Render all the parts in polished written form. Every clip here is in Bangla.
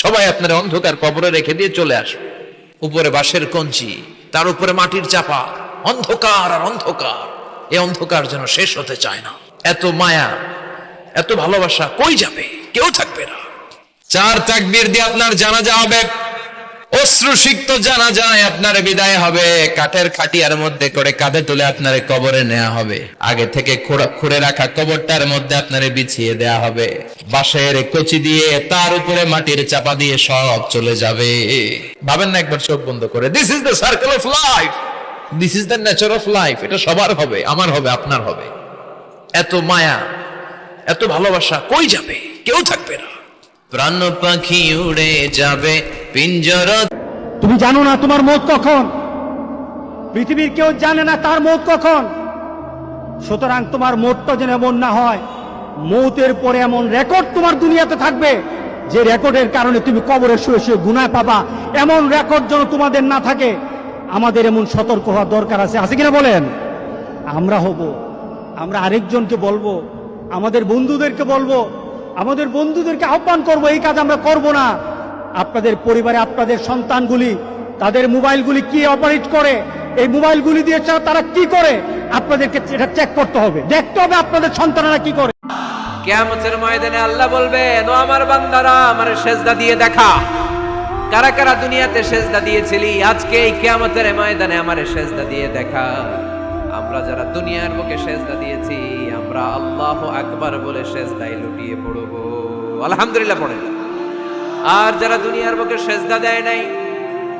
সবাই আপনার অন্ধকার কবরে রেখে দিয়ে চলে আসবে। উপরে বাঁশের কঞ্চি, তার উপরে মাটির চাপা, অন্ধকার আর অন্ধকার। এই অন্ধকার যেন শেষ হতে চায় না। এত মায়া, এত ভালোবাসা কই যাবে? কেউ থাকবে না। 4 তাকবীর দিয়ে আপনার জানাজা হবে, অশ্রুসিক্ত জানাজায় আপনার বিদায় হবে। কাঠের খাটিয়ার মধ্যে করে কাঁধে তুলে আপনার কবরে নেওয়া হবে। আগে থেকে খুঁড়ে রাখা কবরটার মধ্যে আপনারে বিছিয়ে দেয়া হবে। বাঁশের কচি দিয়ে তার উপরে মাটির চাপা দিয়ে সব চলে যাবে। ভাবেন না একবার চোখ বন্ধ করে, this is the circle of life, this is the nature of life. এটা সবার হবে, আমার হবে, আপনার হবে। এত মায়া, এত ভালোবাসা কই যাবে? কেউ থাকবে না। প্রাণ পাখি উড়ে যাবে পিঞ্জর। তুমি জানো না তোমার মৌত কখন, পৃথিবীর কেউ জানে না তার মৌত কখন। সুতরাং তোমার মৌতটা যেন এমন না হয়, মৌতের পরে এমন রেকর্ড তোমার দুনিয়াতে থাকবে যে রেকর্ডের কারণে তুমি কবরে শুয়ে শুয়ে গুনাহ পাবা। এমন রেকর্ড যেন তোমাদের না থাকে। আমাদের এমন সতর্ক হওয়া দরকার আছে কিনা বলেন? আমরা হব, আমরা আরেকজনকে বলবো, আমাদের বন্ধুদেরকে বলবো, আমাদের বন্ধুদেরকে আহ্বান করবো, এই কাজ আমরা করব না। আপনাদের পরিবারে আপনাদের সন্তানগুলি তাদের মোবাইলগুলি কি অপারেট করে, এই মোবাইলগুলি দিয়ে তারা কি করে, আপনাদেরকে এটা চেক করতে হবে, দেখতে হবে আপনাদের সন্তানেরা কি করে। কিয়ামতের ময়দানে আল্লাহ বলবেন, ও আমার বান্দারা, আমারে সেজদা দিয়ে দেখা। কারা কারা দুনিয়াতে সেজদা দিয়েছিলি, আজকে এই কিয়ামতের ময়দানে আমারে সেজদা দিয়ে দেখা। আমরা যারা দুনিয়ার বুকে সেজদা দিয়েছি, আমরা আল্লাহু আকবার বলে সেজদায় লুটিয়ে পড়ব, আলহামদুলিল্লাহ পড়েন। আর যারা দুনিয়ার বুকে সেজদা দেয় নাই,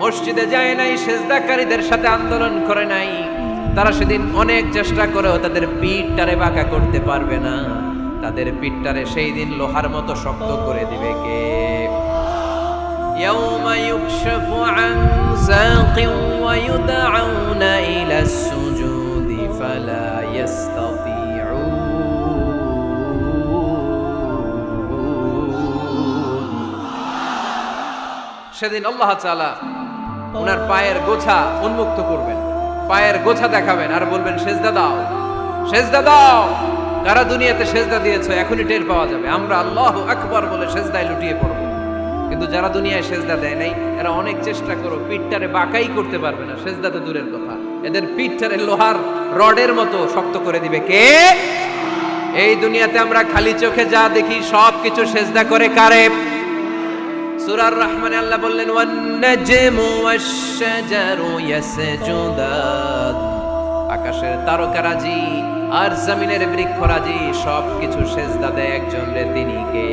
মসজিদে যায় নাই, সেজদাকারীদের সাথে আন্দোলন করে নাই, তারা সেদিন অনেক চেষ্টা করেও তাদের পিঠটারে বাঁকা করতে পারবে না। তাদের পিঠটারে সেই দিন লোহার মতো শক্ত করে দিবে কে? ইয়াউমা ইউকশাফু আন সাকিন ওয়া ইউদআউনা ইলা সুজুদি ফালা ইস্তাতিউন। সেদিন আল্লাহ তাআলা ওনার পায়ের গোছা উন্মুক্ত করবেন, পায়ের গোছা দেখাবেন আর বলবেন, সেজদা দাও, সেজদা দাও। কারা দুনিয়াতে সেজদা দিয়েছো এখনই টের পাওয়া যাবে। আমরা আল্লাহু আকবার বলে সেজদায় লুটিয়ে পড়ব। কিন্তু যারা দুনিয়ায় সেজদা দেয় নাই, এরা অনেক চেষ্টা করো, পিঠটারে বাঁকাই করতে পারবে না। সেজদা তো দূরের কথা, এদের পিঠটারে লোহার রডের মতো শক্ত করে দিবে কে? এই দুনিয়াতে আমরা খালি চোখে যা দেখি সব কিছু সেজদা করে কারে? সূরা আর-রহমানে আল্লাহ বললেন, ওয়ান নাজমু ওয়াশ-শাজারু ইয়াসজুদান। আকাশের তারকারাজি আর জমিনের বৃক্ষরাজি সব কিছু সেজদা দেয় একজন রে, তিনি কে?